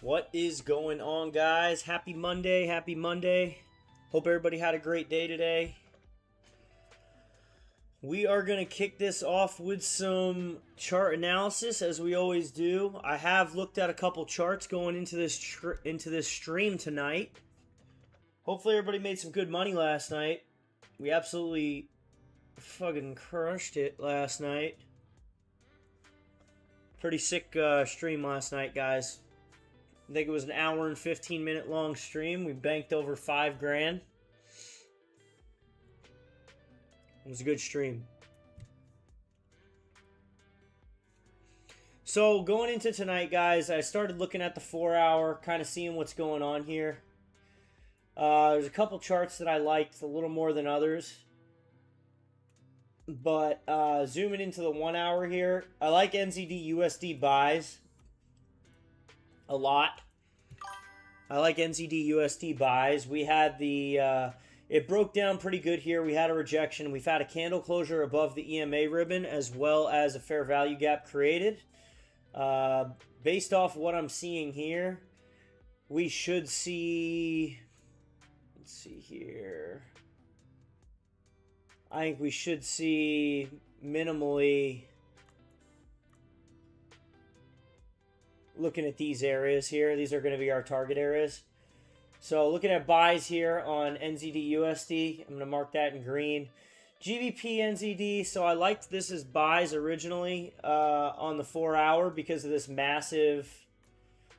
What is going on, guys? Happy Monday. Happy Monday. Hope everybody had a great day today. We are going to kick this off with some chart analysis, as we always do. I have looked at a couple charts going into this stream tonight. Hopefully everybody made some good money last night. We absolutely fucking crushed it last night. Pretty sick stream last night, guys. I think it was an hour and 15-minute long stream. We banked over $5 grand. It was a good stream. So going into tonight, guys, I started looking at the 4-hour, kind of seeing what's going on here. There's a couple charts that I liked a little more than others. But zooming into the 1-hour here, I like NZD USD buys a lot. I like NZD USD buys. We had the it broke down pretty good here. We had a rejection. We've had a candle closure above the EMA ribbon, as well as a fair value gap created. Based off what I'm seeing here, we should see, let's see here, I think we should see minimally, looking at these areas here, these are going to be our target areas. So looking at buys here on NZD USD, I'm going to mark that in green. GBP NZD, so I liked this as buys originally on the 4-hour because of this massive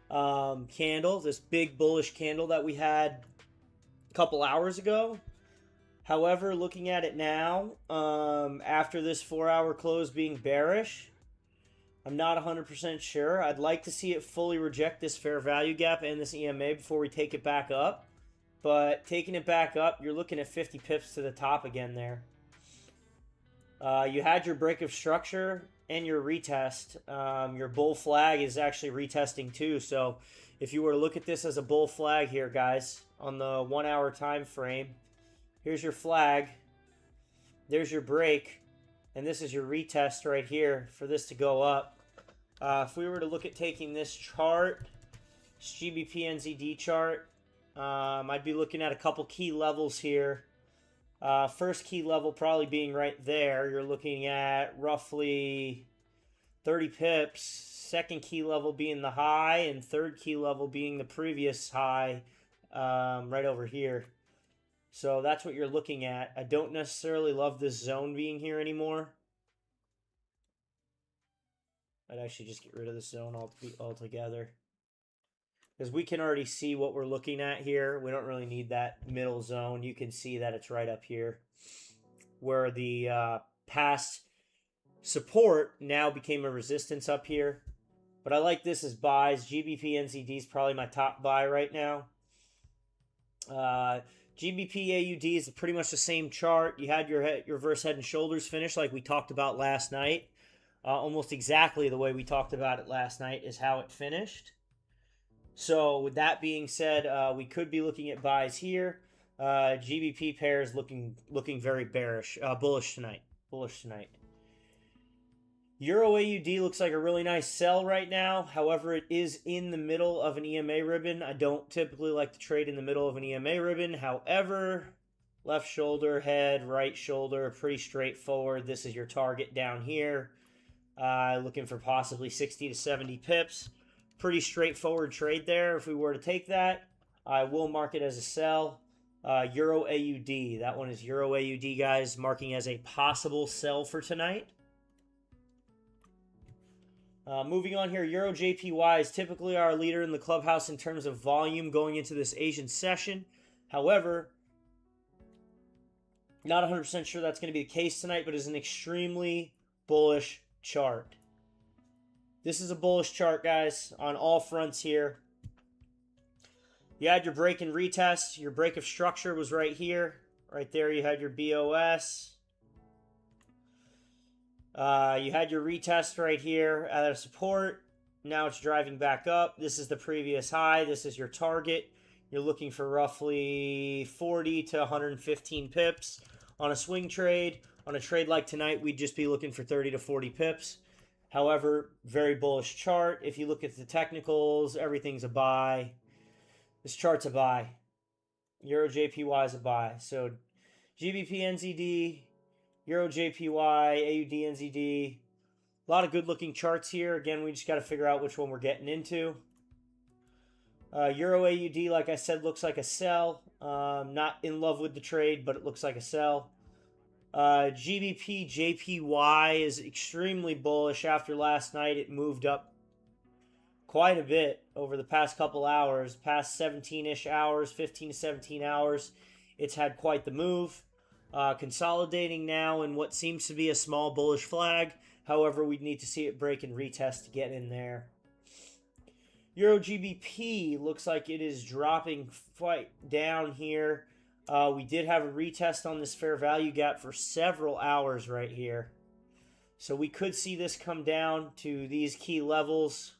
candle, this big bullish candle that we had a couple hours ago. However, looking at it now, after this 4-hour close being bearish, I'm not 100% sure. I'd like to see it fully reject this fair value gap and this EMA before we take it back up. But taking it back up, you're looking at 50 pips to the top again there. You had your break of structure and your retest. Your bull flag is actually retesting too. So if you were to look at this as a bull flag here, guys, on the 1-hour time frame, here's your flag, there's your break, and this is your retest right here for this to go up. If we were to look at taking this chart, this GBP NZD chart, I'd be looking at a couple key levels here. First key level probably being right there. You're looking at roughly 30 pips. Second key level being the high, and third key level being the previous high right over here. So that's what you're looking at. I don't necessarily love this zone being here anymore. I'd actually just get rid of this zone altogether, because we can already see what we're looking at here. We don't really need that middle zone. You can see that it's right up here where the past support now became a resistance up here. But I like this as buys. GBP NZD is probably my top buy right now. GBP AUD is pretty much the same chart. You had your reverse head and shoulders finish like we talked about last night. Almost exactly the way we talked about it last night is how it finished. So with that being said, we could be looking at buys here. GBP pairs looking very bearish, bullish tonight. Euro AUD looks like a really nice sell right now. However, it is in the middle of an EMA ribbon. I don't typically like to trade in the middle of an EMA ribbon. However, left shoulder, head, right shoulder, pretty straightforward. This is your target down here. Looking for possibly 60 to 70 pips. Pretty straightforward trade there. If we were to take that, I will mark it as a sell. Euro AUD. That one is Euro AUD, guys, marking as a possible sell for tonight. Moving on here, Euro JPY is typically our leader in the clubhouse in terms of volume going into this Asian session. However, not 100% sure that's going to be the case tonight, but it's an extremely bullish chart. This is a bullish chart, guys, on all fronts here. You had your break and retest. Your break of structure was right here. Right there you had your BOS. You had your retest right here at a support. Now it's driving back up. This is the previous high. This is your target. You're looking for roughly 40 to 115 pips on a swing trade. On a trade like tonight, we'd just be looking for 30 to 40 pips. However, very bullish chart. If you look at the technicals, everything's a buy. This chart's a buy. Euro JPY is a buy. So GBP NZD, Euro JPY, AUD NZD. A lot of good looking charts here. Again, we just got to figure out which one we're getting into. Euro AUD, like I said, looks like a sell. Not in love with the trade, but it looks like a sell. GBP JPY is extremely bullish after last night. It moved up quite a bit over the past couple hours, past 17-ish hours, 15 to 17 hours. It's had quite the move. Consolidating now in what seems to be a small bullish flag. However, we'd need to see it break and retest to get in there. Euro GBP looks like it is dropping quite down here. We did have a retest on this fair value gap for several hours right here. So we could see this come down to these key levels.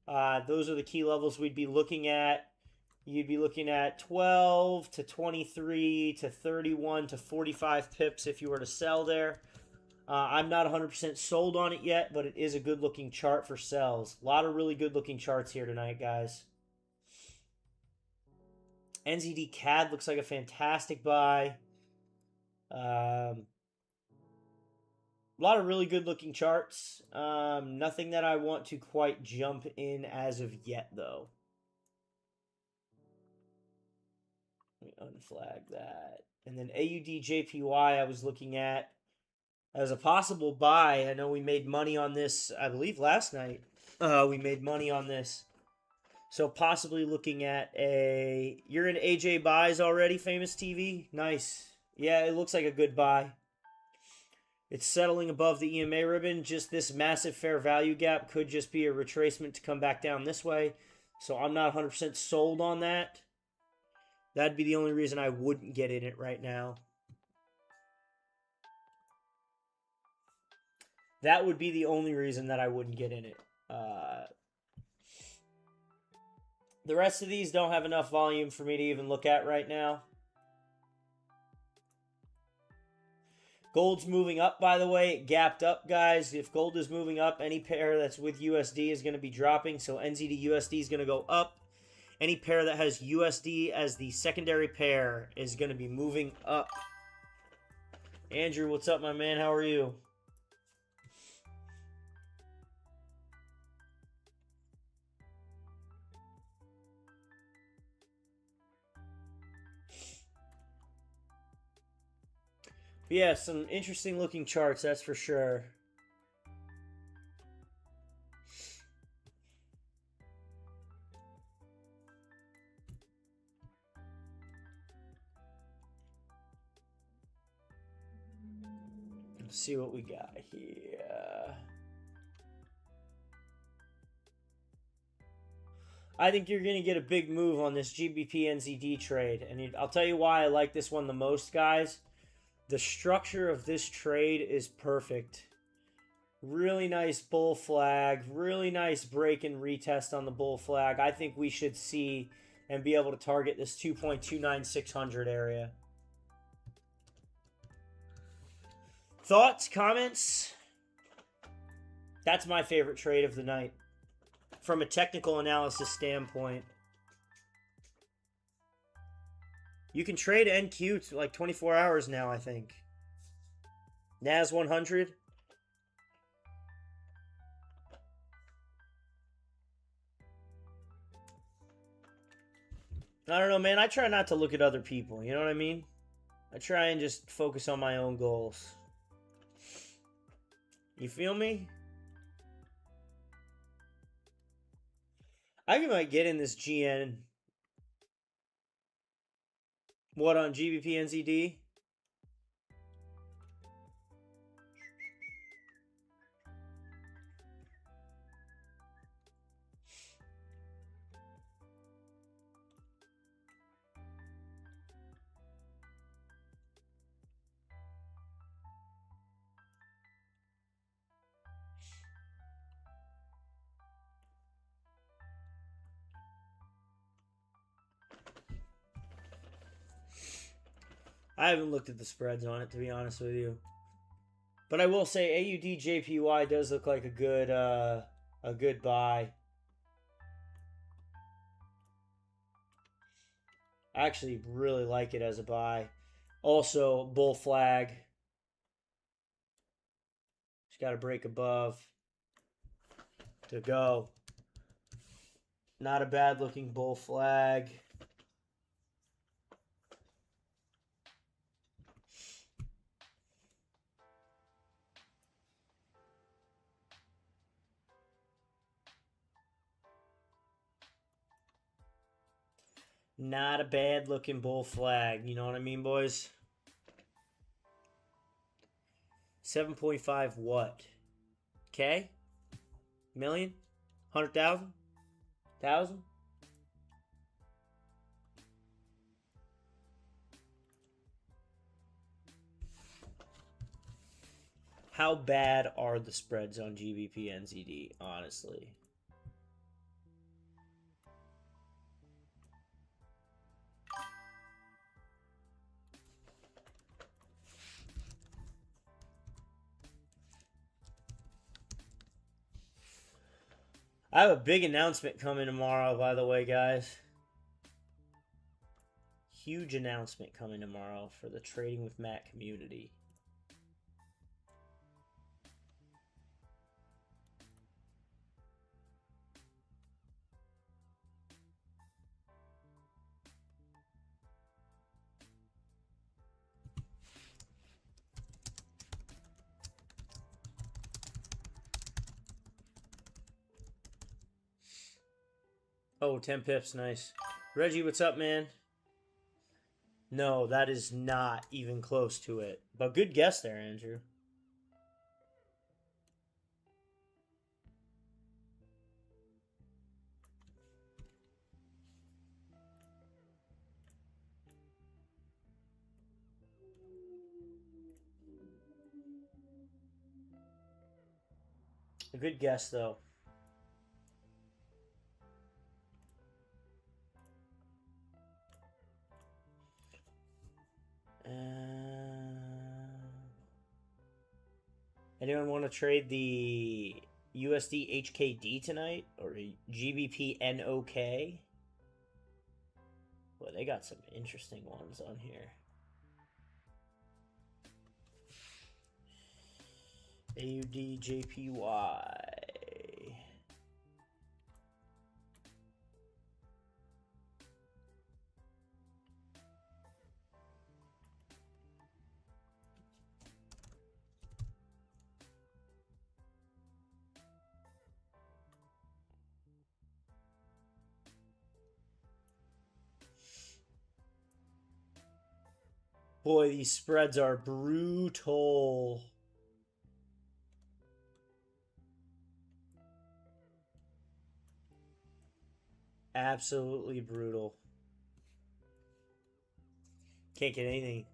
Those are the key levels we'd be looking at. You'd be looking at 12 to 23 to 31 to 45 pips if you were to sell there. I'm not 100% sold on it yet, but it is a good looking chart for sells. A lot of really good looking charts here tonight, guys. NZD CAD looks like a fantastic buy. A lot of really good looking charts. Nothing that I want to quite jump in as of yet, though. Let me unflag that. And then AUD JPY I was looking at as a possible buy. I know we made money on this, I believe, last night. We made money on this. So possibly looking at a... You're in AJ buys already, Famous TV? Nice. Yeah, it looks like a good buy. It's settling above the EMA ribbon. Just this massive fair value gap could just be a retracement to come back down this way. So I'm not 100% sold on that. That'd be the only reason I wouldn't get in it right now. That would be the only reason that I wouldn't get in it. The rest of these don't have enough volume for me to even look at right now. Gold's moving up, by the way. It gapped up, guys. If gold is moving up, any pair that's with USD is going to be dropping. So NZD USD is going to go up. Any pair that has USD as the secondary pair is going to be moving up. Andrew, what's up, my man? How are you? Yeah, some interesting looking charts, that's for sure. Let's see what we got here. I think you're going to get a big move on this GBP NZD trade. And I'll tell you why I like this one the most, guys. The structure of this trade is perfect. Really nice bull flag. Really nice break and retest on the bull flag. I think we should see and be able to target this 2.29600 area. Thoughts, comments? That's my favorite trade of the night from a technical analysis standpoint. You can trade NQ to like 24 hours now, I think. NAS 100. I don't know, man. I try not to look at other people. You know what I mean? I try and just focus on my own goals. You feel me? I might get in this GN. What, on GBP NZD? I haven't looked at the spreads on it, to be honest with you. But I will say AUD/JPY does look like a good buy. I actually really like it as a buy. Also, bull flag. Just got to break above to go. Not a bad looking bull flag. Not a bad looking bull flag. You know what I mean, boys? 7.5 what? K? Million? 100,000? 1,000? How bad are the spreads on GBP NZD, honestly? I have a big announcement coming tomorrow, by the way, guys. Huge announcement coming tomorrow for the Trading with Matt community. Oh, 10 pips, nice. Reggie, what's up, man? No, that is not even close to it. But good guess there, Andrew. A good guess, though. Anyone want to trade the USD HKD tonight or GBP NOK? Well, they got some interesting ones on here. AUD/JPY. Boy, these spreads are brutal. Absolutely brutal. Can't get anything.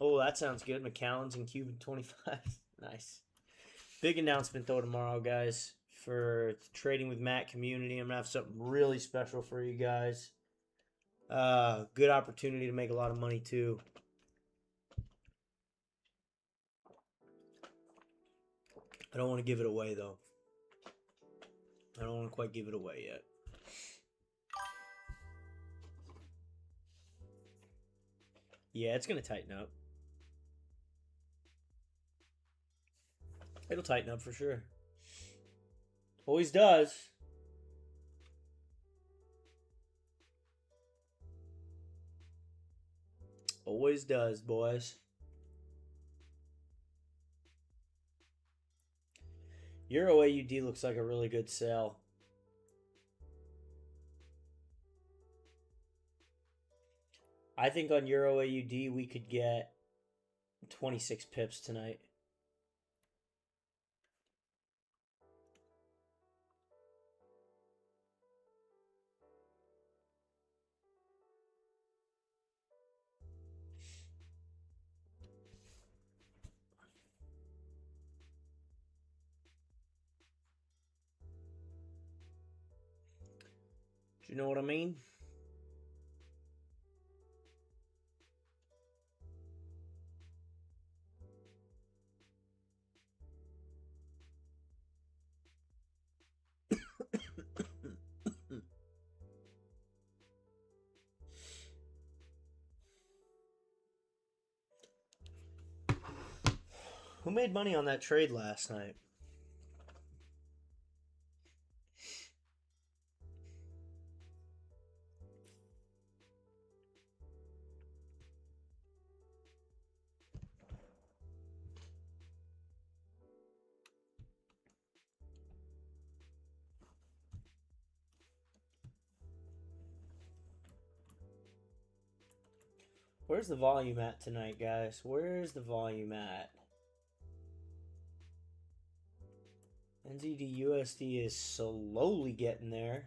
Oh, that sounds good. McAllen's and Cuban 25. Nice. Big announcement, though, tomorrow, guys, for the Trading with Matt community. I'm going to have something really special for you guys. Good opportunity to make a lot of money, too. I don't want to give it away, though. I don't want to quite give it away yet. Yeah, it's going to tighten up. It'll tighten up for sure. Always does. Always does, boys. Euro AUD looks like a really good sell. I think on Euro AUD we could get 26 pips tonight. Do you know what I mean? Who made money on that trade last night? Where's the volume at tonight, guys? Where's the volume at? NZD USD is slowly getting there.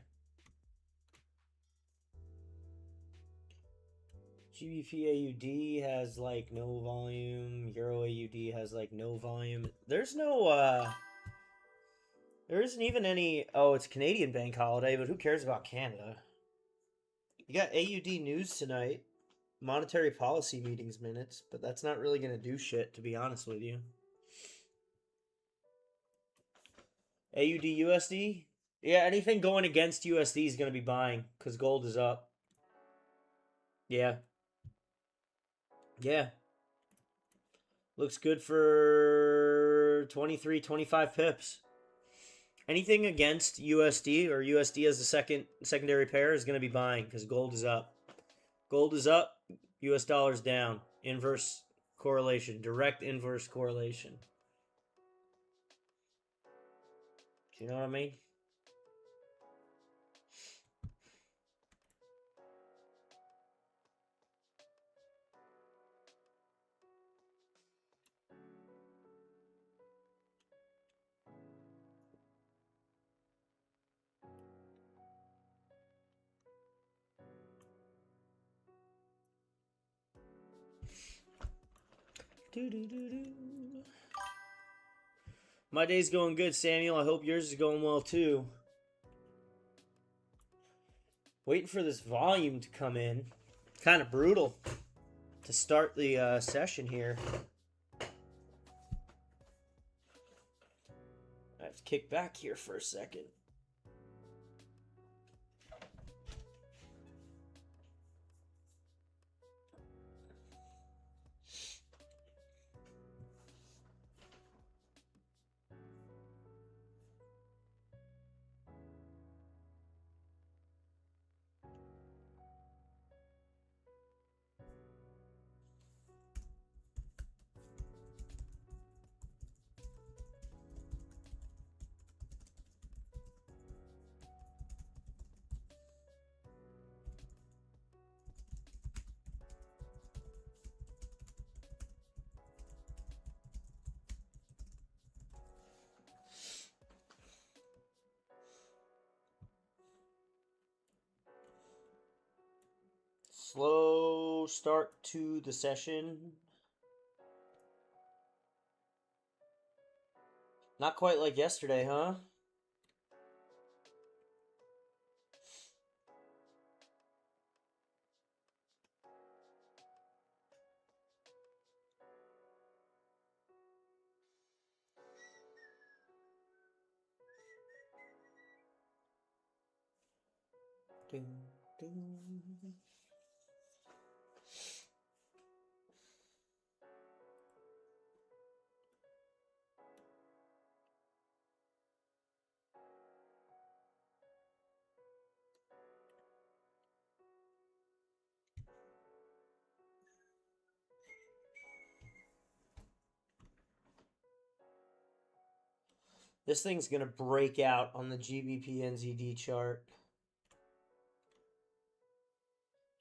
GBP AUD has like no volume. Euro AUD has like no volume. There's no there isn't even any. Oh, it's Canadian bank holiday, but who cares about Canada? You got AUD news tonight. Monetary policy meetings minutes, but that's not really going to do shit, to be honest with you. AUD USD? Yeah, anything going against USD is going to be buying because gold is up. Yeah. Yeah. Looks good for 23, 25 pips. Anything against USD or USD as a secondary pair is going to be buying because gold is up. Gold is up, US dollar's down. Inverse correlation, direct inverse correlation. Do you know what I mean? My day's going good, Samuel. I hope yours is going well too. Waiting for this volume to come in. Kind of brutal to start the session here. I have to kick back here for a second. Slow start to the session. Not quite like yesterday, huh? Ding, ding. This thing's going to break out on the GBP NZD chart.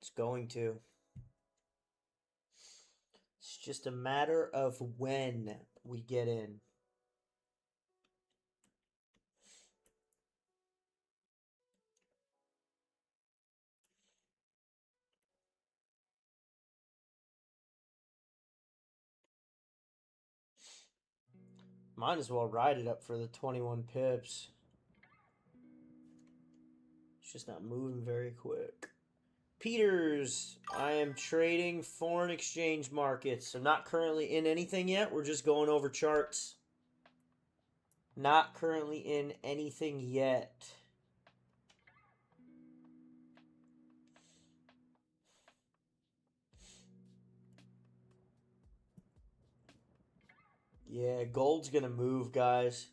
It's going to. It's just a matter of when we get in. Might as well ride it up for the 21 pips. It's just not moving very quick. Peters, I am trading foreign exchange markets. So not currently in anything yet. We're just going over charts. Not currently in anything yet. Yeah, gold's going to move, guys.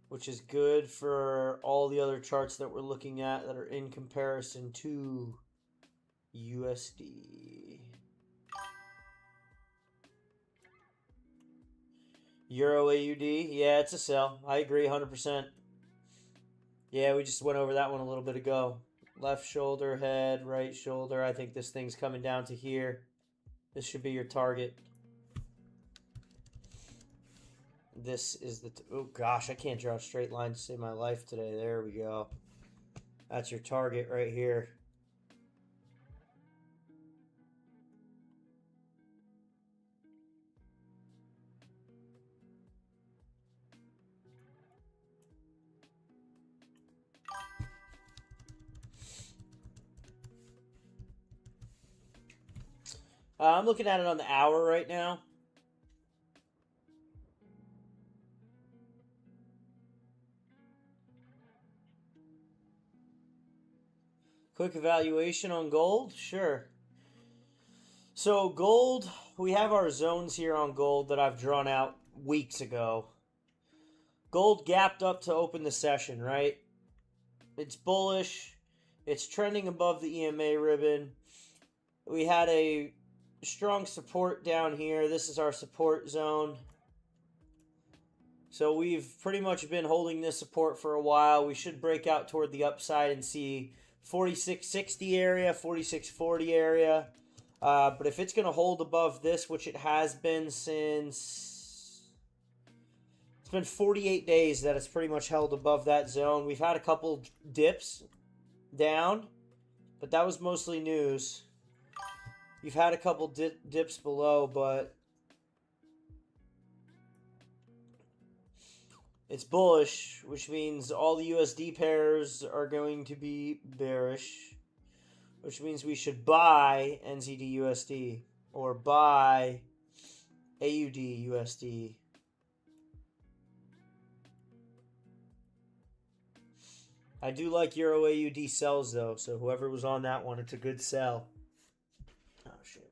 Which is good for all the other charts that we're looking at that are in comparison to USD. Euro AUD, yeah, it's a sell. I agree 100%. Yeah, we just went over that one a little bit ago. Left shoulder, head, right shoulder. I think this thing's coming down to here. This should be your target. This is the... oh, gosh, I can't draw a straight line to save my life today. There we go. That's your target right here. I'm looking at it on the hour right now. Quick evaluation on gold? Sure. So gold, we have our zones here on gold that I've drawn out weeks ago. Gold gapped up to open the session, right? It's bullish. It's trending above the EMA ribbon. We had a strong support down here. This is our support zone. So we've pretty much been holding this support for a while. We should break out toward the upside and see 4660 area, 4640 area. But if it's going to hold above this, which it has been since... it's been 48 days that it's pretty much held above that zone. We've had a couple dips down, but that was mostly news. You've had a couple dips below, but it's bullish, which means all the USD pairs are going to be bearish, which means we should buy NZD USD or buy AUD USD. I do like Euro AUD sells though, so whoever was on that one, it's a good sell. Oh shit.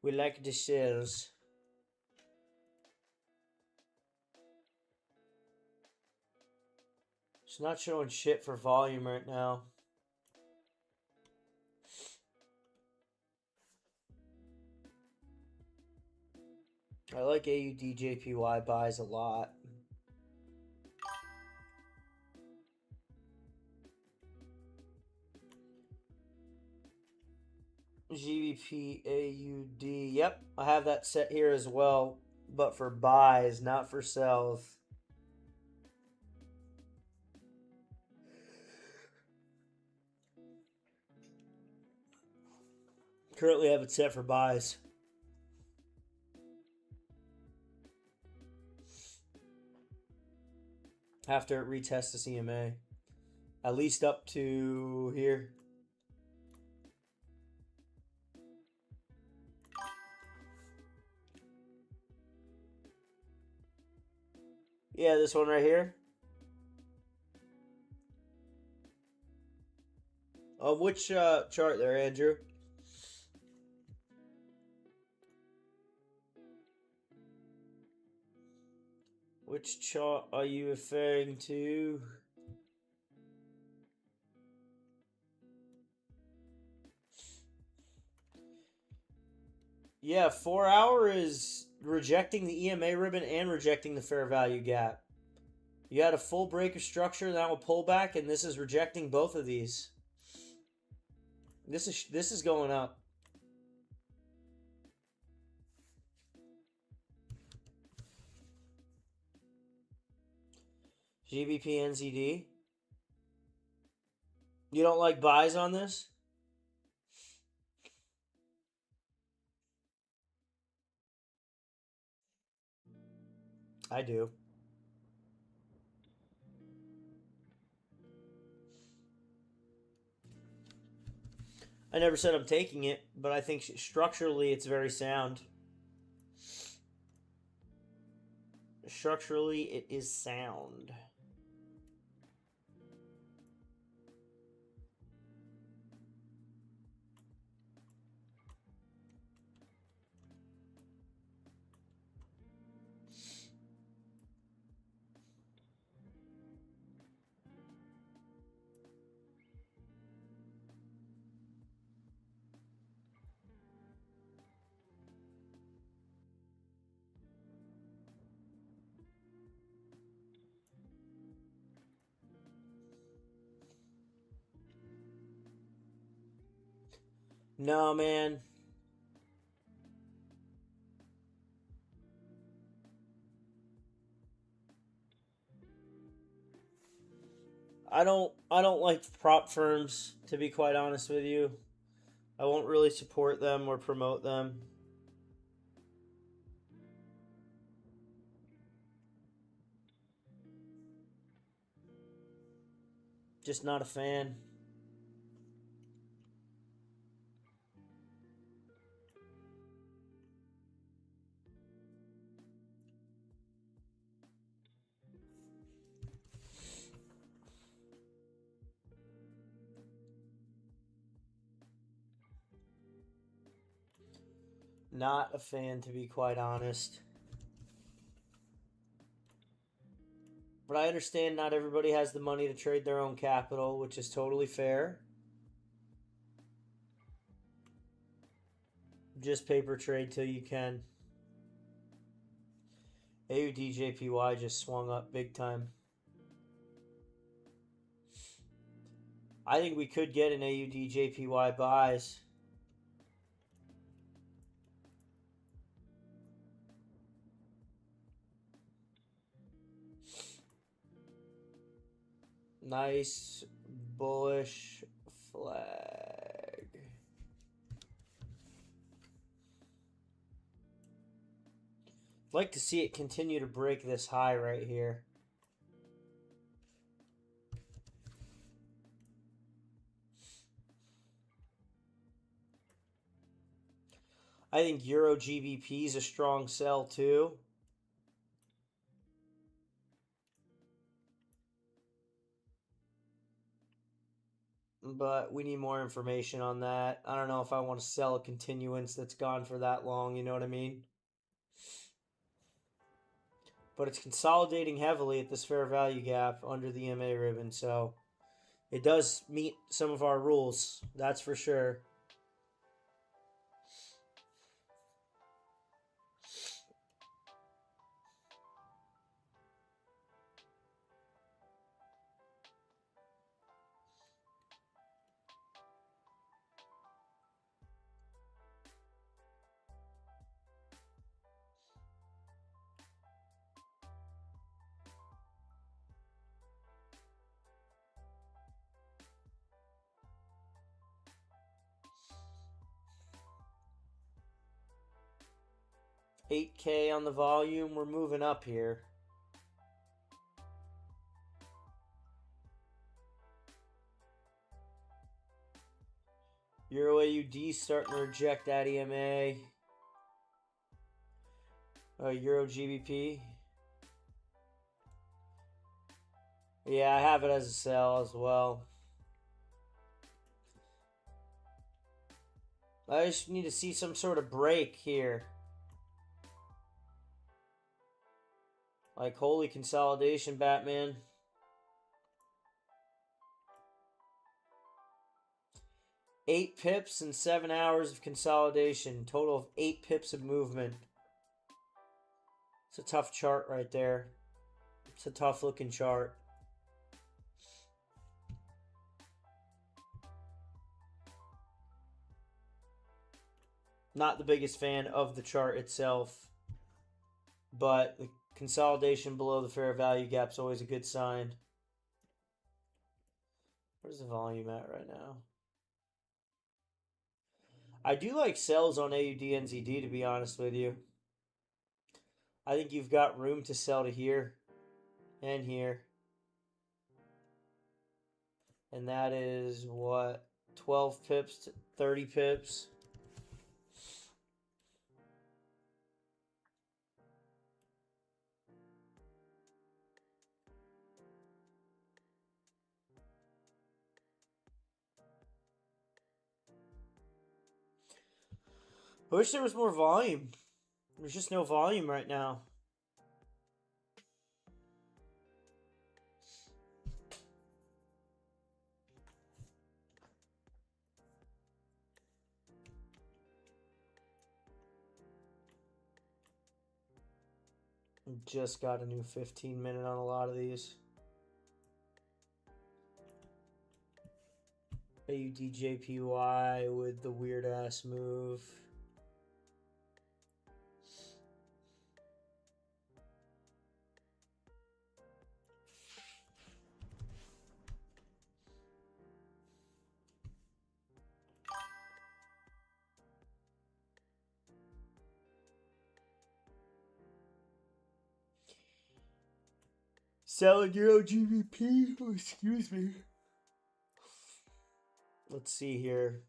We like the shells. It's not showing shit for volume right now. I like AUD JPY buys a lot. GBP AUD. Yep, I have that set here as well, but for buys, not for sells. Currently have it set for buys. After it retests the CMA. At least up to here. Yeah, this one right here. Which chart there, Andrew? Which chart are you referring to? Yeah, 4 hour is rejecting the EMA ribbon and rejecting the fair value gap. You had a full break of structure, now a pullback, and this is rejecting both of these. This is going up. GBP NZD. You don't like buys on this? I do. I never said I'm taking it, but I think structurally it's very sound. Structurally, it is sound. No, man. I don't like prop firms, to be quite honest with you. I won't really support them or promote them. Just not a fan. Not a fan, to be quite honest. But I understand not everybody has the money to trade their own capital, which is totally fair. Just paper trade till you can. AUDJPY just swung up big time. I think we could get an AUDJPY buys. Nice bullish flag. Like to see it continue to break this high right here. I think Euro GBP is a strong sell too. But we need more information on that. I don't know if I want to sell a continuance that's gone for that long, you know what I mean? But it's consolidating heavily at this fair value gap under the MA ribbon, so it does meet some of our rules, that's for sure. $8K on the volume. We're moving up here. Euro AUD starting to reject that EMA. Euro GBP. Yeah, I have it as a sell as well. I just need to see some sort of break here. Like, holy consolidation, Batman. Eight pips and 7 hours of consolidation. Total of 8 pips of movement. It's a tough chart right there. It's a tough looking chart. Not the biggest fan of the chart itself, but the consolidation below the fair value gap is always a good sign. Where's the volume at right now? I do like sells on AUD/NZD, to be honest with you. I think you've got room to sell to here and here. And that is what? 12 pips to 30 pips. I wish there was more volume. There's just no volume right now. Just got a new 15-minute on a lot of these. AUDJPY with the weird ass move. Selling Euro GBP. Oh, excuse me. Let's see here.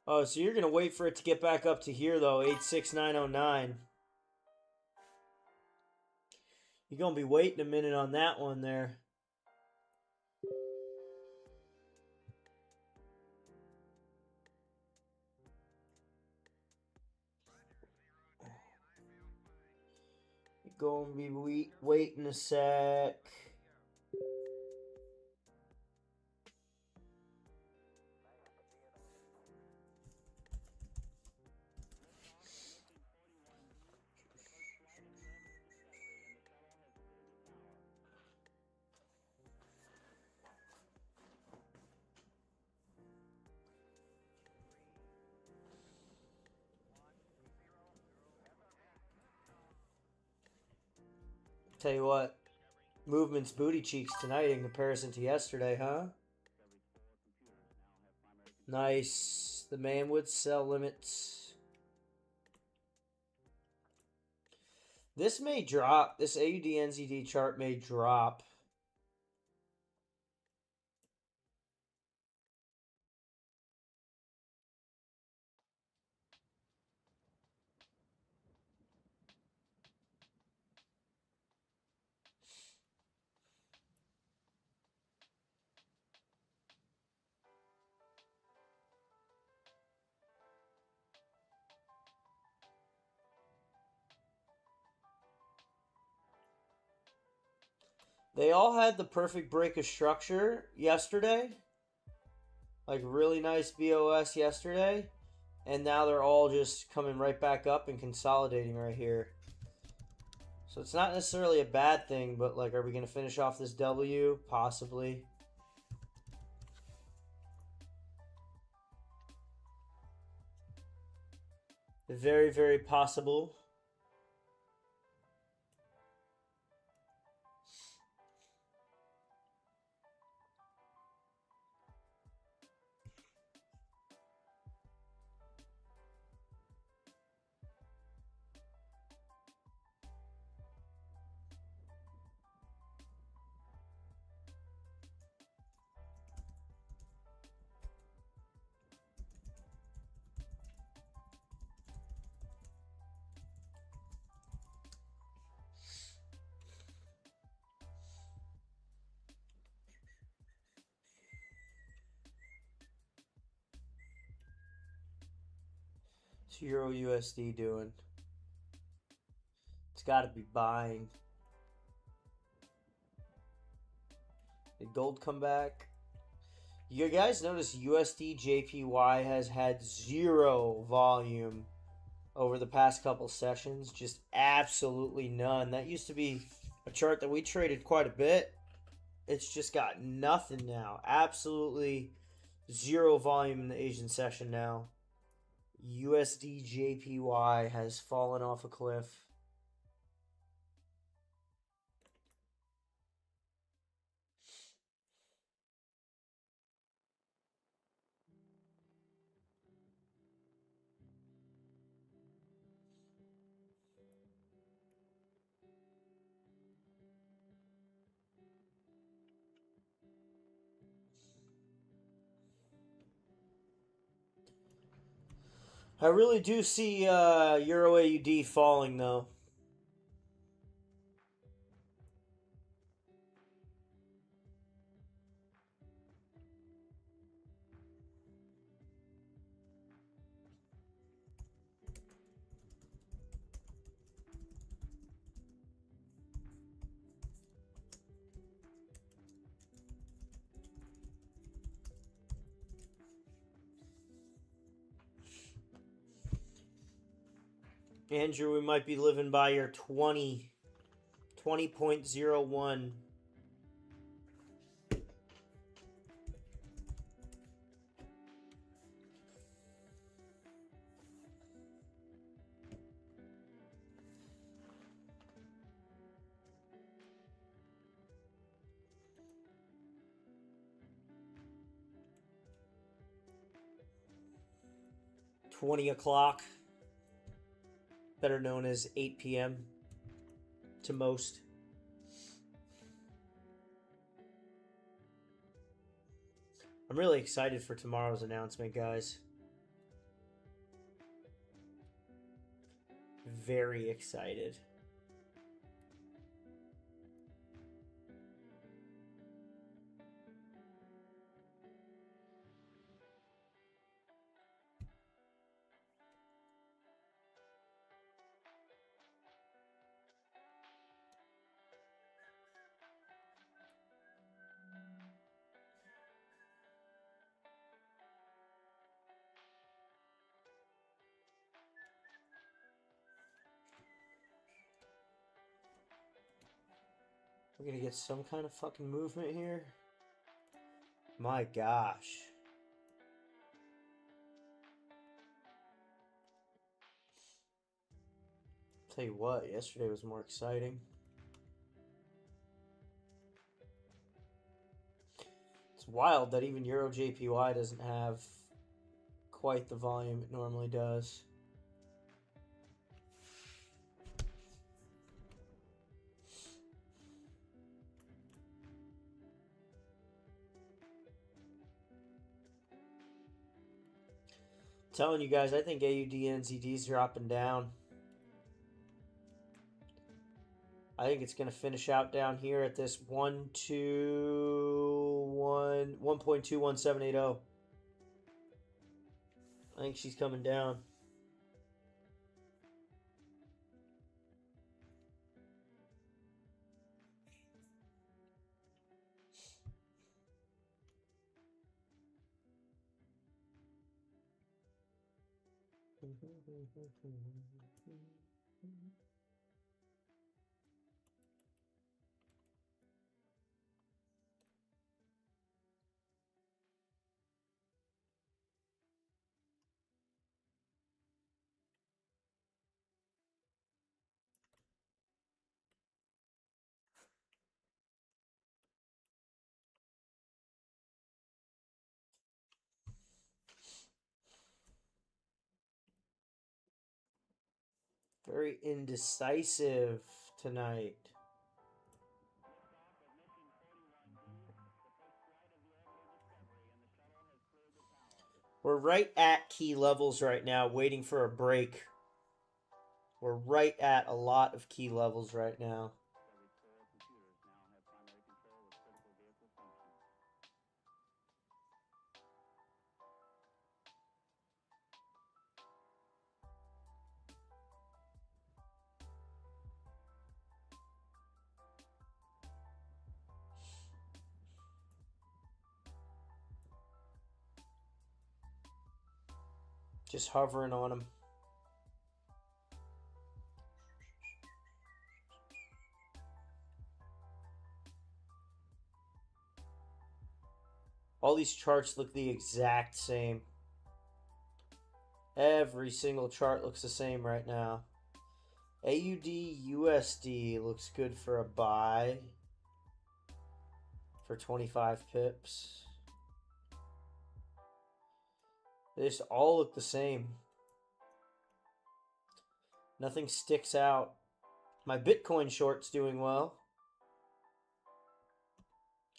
Oh, so you're going to wait for it to get back up to here, though. 86909. You're going to be waiting a minute on that one there. You're going to be waiting a sec. Tell you what, movement's booty cheeks tonight in comparison to yesterday, huh? Nice. The man would sell limits. This may drop. This AUD-NZD chart may drop. They all had the perfect break of structure yesterday. Like really nice BOS yesterday. And now they're all just coming right back up and consolidating right here. So it's not necessarily a bad thing, but like, are we going to finish off this W? Possibly. Very, very possible. What's Euro USD doing? It's got to be buying. Did gold come back? You guys notice USD JPY has had zero volume over the past couple sessions. Just absolutely none. That used to be a chart that we traded quite a bit. It's just got nothing now. Absolutely zero volume in the Asian session now. USD JPY has fallen off a cliff. I really do see Euro AUD falling though. Andrew, we might be living by your 20.01. $20, better known as 8 p.m. to most. I'm really excited for tomorrow's announcement, guys. Very excited. We're gonna get some kind of fucking movement here. My gosh. Tell you what, yesterday was more exciting. It's wild that even Euro JPY doesn't have quite the volume it normally does. Telling you guys, I think AUD NZD's dropping down. I think it's going to finish out down here at this 1.2178. I think she's coming down. Very indecisive tonight. We're right at key levels right now, waiting for a break. We're right at a lot of key levels right now. Just hovering on them. All these charts look the exact same. Every single chart looks the same right now. AUD USD looks good for a buy for 25 pips. They just all look the same. Nothing sticks out. My Bitcoin short's doing well.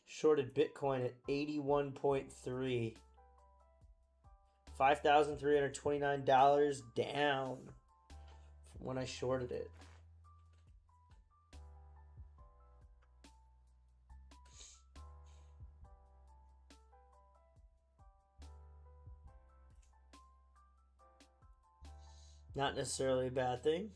Shorted Bitcoin at 81.3 $5,329 down from when I shorted it. Not necessarily a bad thing.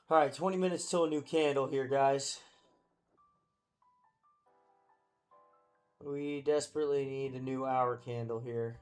All right, 20 minutes till a new candle here, guys. We desperately need a new hour candle here.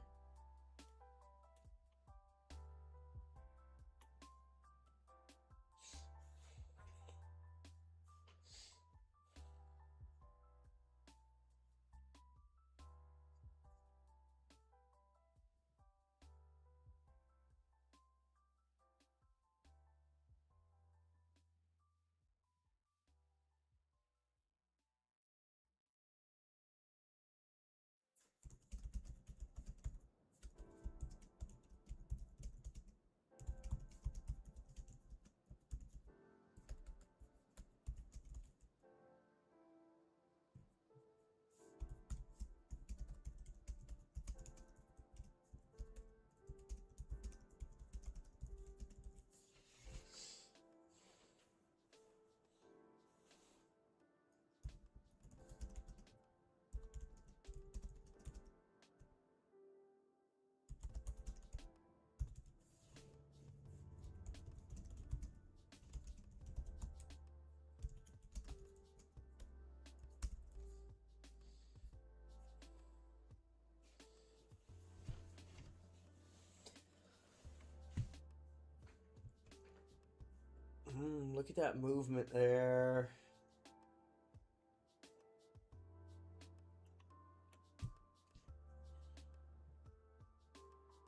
Look at that movement there.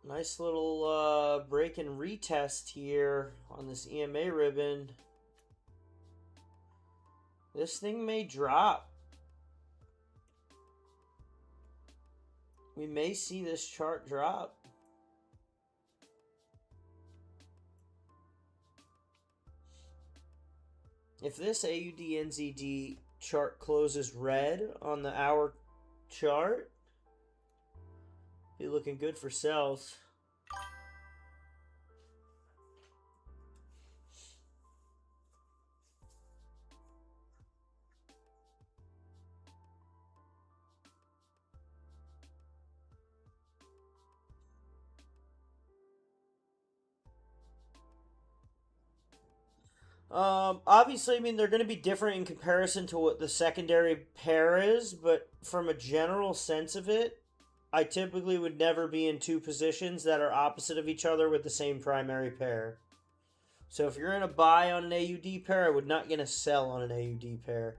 Nice little break and retest here on this EMA ribbon. This thing may drop. We may see this chart drop. If this AUD-NZD chart closes red on the hour chart, be looking good for sells. Obviously, I mean, they're going to be different in comparison to what the secondary pair is, but from a general sense of it, I typically would never be in two positions that are opposite of each other with the same primary pair. So if you're in a buy on an AUD pair, I would not get a sell on an AUD pair.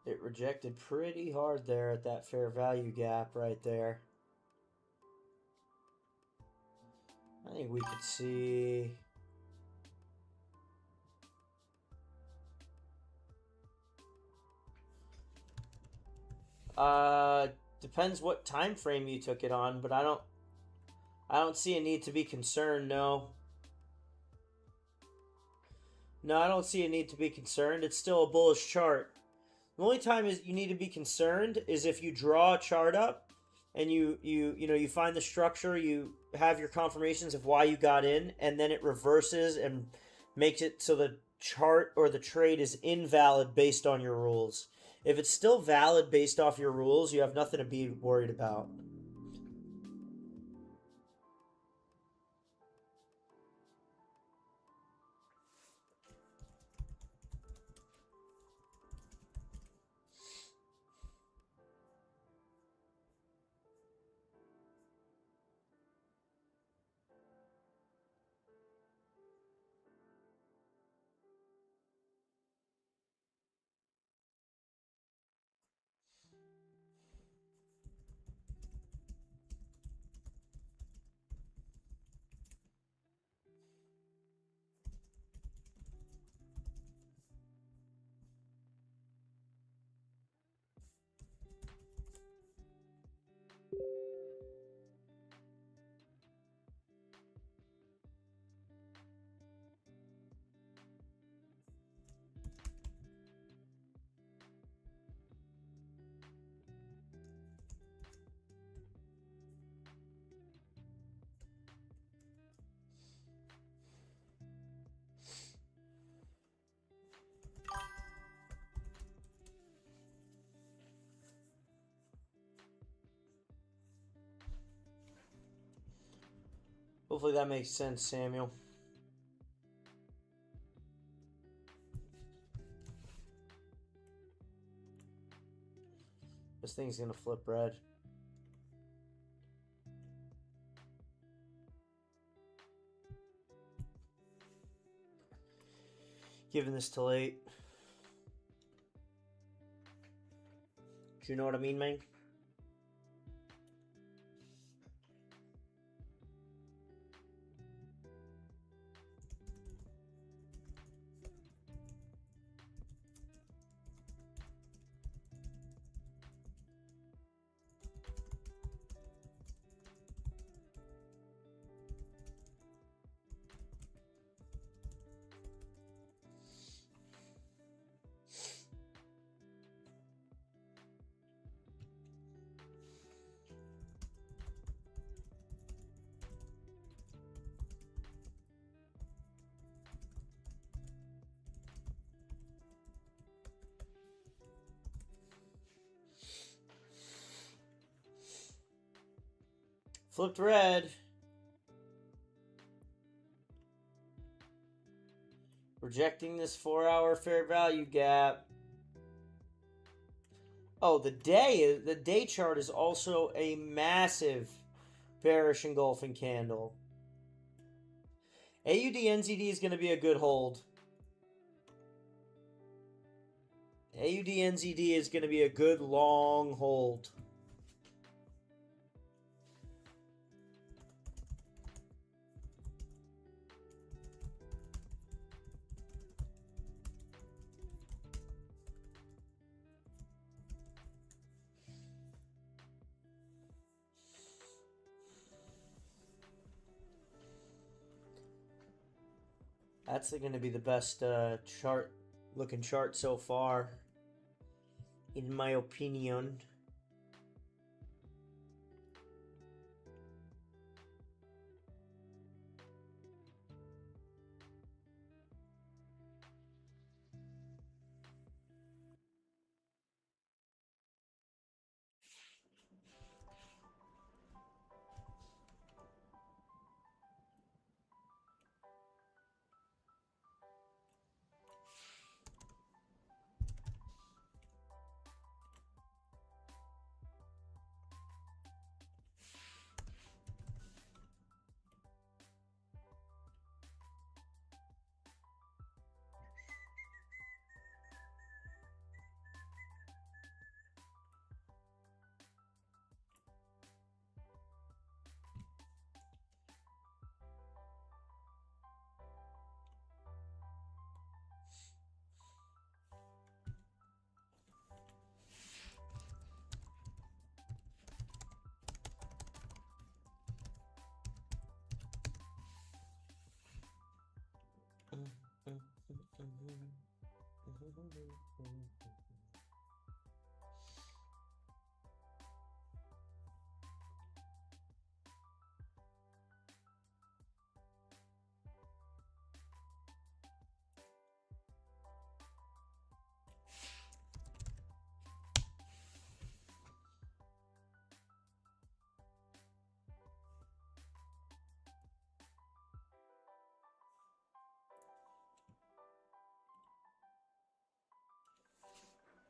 It rejected pretty hard there at that fair value gap right there. I think we could see... depends what time frame you took it on, but I don't see a need to be concerned, no. No, I don't see a need to be concerned. It's still a bullish chart. The only time is you need to be concerned is if you draw a chart up and you find the structure, you have your confirmations of why you got in, and then it reverses and makes it so the chart or the trade is invalid based on your rules. If it's still valid based off your rules, you have nothing to be worried about. Hopefully that makes sense, Samuel. This thing's gonna flip red. Giving this till 8. Do you know what I mean, man? Flipped red. Rejecting this 4-hour fair value gap. Oh, the day chart is also a massive bearish engulfing candle. AUD NZD is going to be a good hold. AUD NZD is going to be a good long hold. That's going to be the best looking chart so far, in my opinion.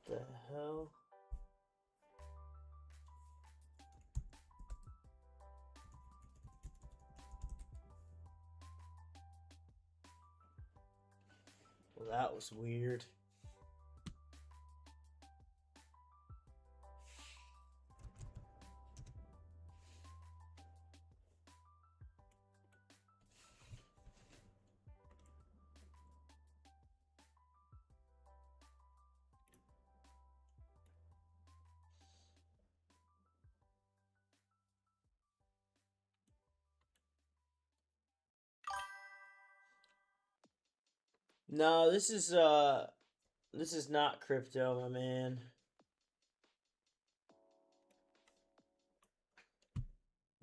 The hell? Well, that was weird. No, this is not crypto, my man.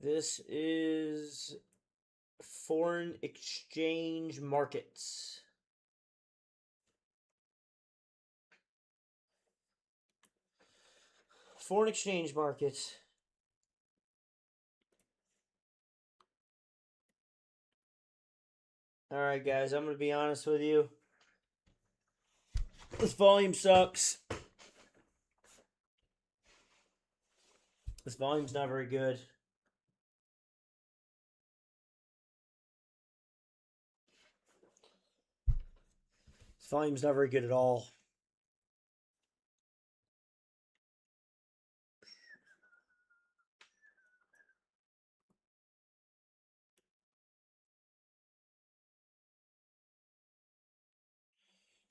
This is foreign exchange markets. Foreign exchange markets. Alright, guys, I'm going to be honest with you. This volume sucks. This volume's not very good. This volume's not very good at all.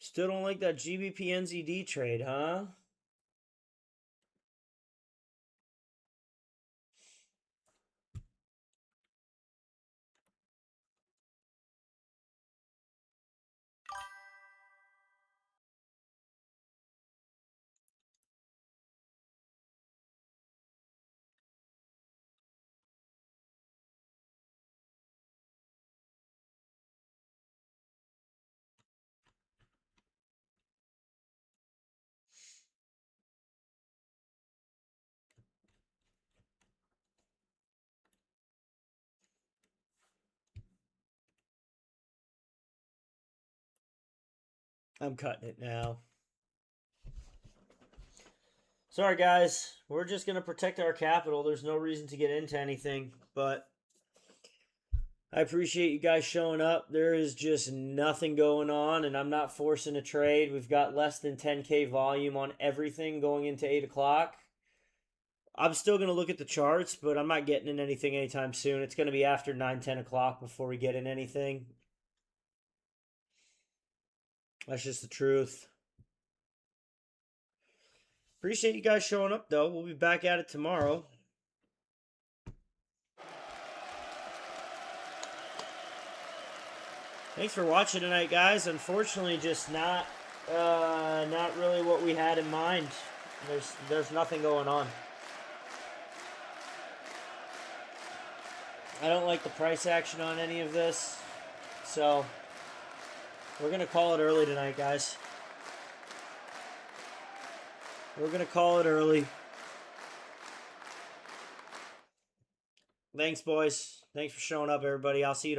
Still don't like that GBP NZD trade, huh? I'm cutting it now. Sorry, guys. We're just going to protect our capital. There's no reason to get into anything, but I appreciate you guys showing up. There is just nothing going on, and I'm not forcing a trade. We've got less than 10K volume on everything going into 8 o'clock. I'm still going to look at the charts, but I'm not getting in anything anytime soon. It's going to be after 9, 10 o'clock before we get in anything. That's just the truth. Appreciate you guys showing up, though. We'll be back at it tomorrow. Thanks for watching tonight, guys. Unfortunately, just not really what we had in mind. There's nothing going on. I don't like the price action on any of this, so we're gonna call it early tonight, guys. We're gonna call it early. Thanks, boys. Thanks for showing up, everybody. I'll see you tomorrow.